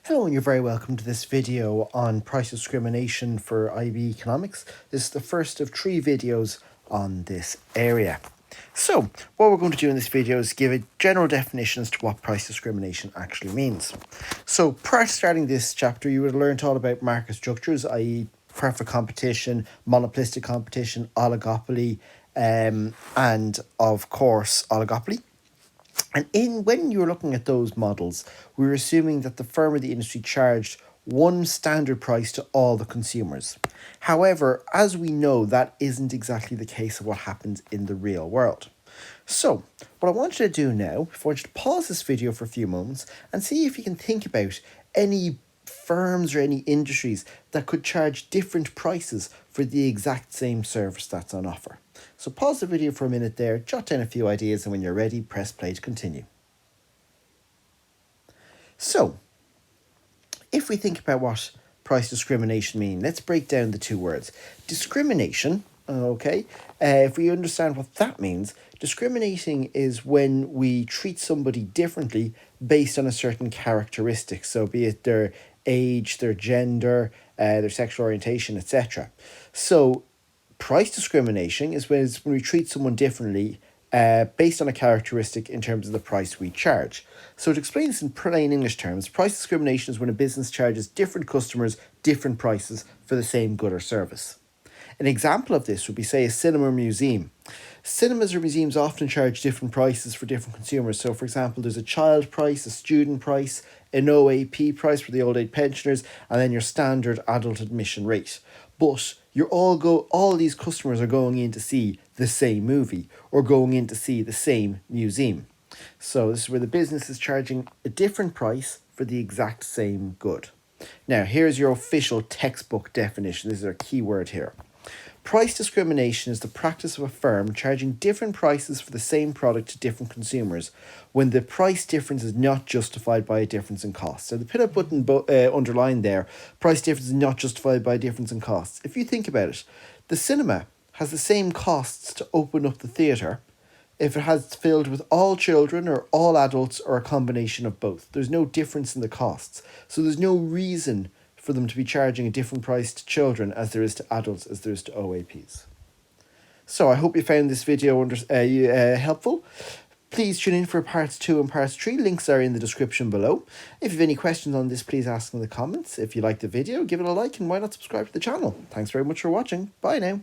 Hello and you're very welcome to this video on price discrimination for IB Economics. This is the first of 3 videos on this area. So what we're going to do in this video is give a general definition as to what price discrimination actually means. So prior to starting this chapter, you would have learned all about market structures, i.e. perfect competition, monopolistic competition, oligopoly, and of course oligopoly. And when you were looking at those models, we were assuming that the firm or the industry charged one standard price to all the consumers. However, as we know, that isn't exactly the case of what happens in the real world. So, what I want you to do now, I want you to pause this video for a few moments and see if you can think about any firms or any industries that could charge different prices for the exact same service that's on offer. So pause the video for a minute there, jot down a few ideas, and when you're ready, press play to continue. So, if we think about what price discrimination means, let's break down the two words. Discrimination, if we understand what that means, discriminating is when we treat somebody differently based on a certain characteristic. So be it their age, their gender, their sexual orientation, etc. So price discrimination is when we treat someone differently based on a characteristic in terms of the price we charge. So to explain this in plain English terms, price discrimination is when a business charges different customers different prices for the same good or service. An example of this would be, say, a cinema or museum. Cinemas or museums often charge different prices for different consumers. So, for example, there's a child price, a student price, an OAP price for the old age pensioners, and then your standard adult admission rate. But all these customers are going in to see the same movie or going in to see the same museum. So this is where the business is charging a different price for the exact same good. Now, here's your official textbook definition. This is our key word here. Price discrimination is the practice of a firm charging different prices for the same product to different consumers when the price difference is not justified by a difference in cost. So the pin-up button underlined there, price difference is not justified by a difference in costs. If you think about it, the cinema has the same costs to open up the theatre if it has filled with all children or all adults or a combination of both. There's no difference in the costs. So there's no reason for them to be charging a different price to children as there is to adults as there is to OAPs. So I hope you found this video helpful. Please tune in for parts 2 and parts 3. Links are in the description below. If you have any questions on this, please ask in the comments. If you liked the video, give it a like and why not subscribe to the channel. Thanks very much for watching. Bye now.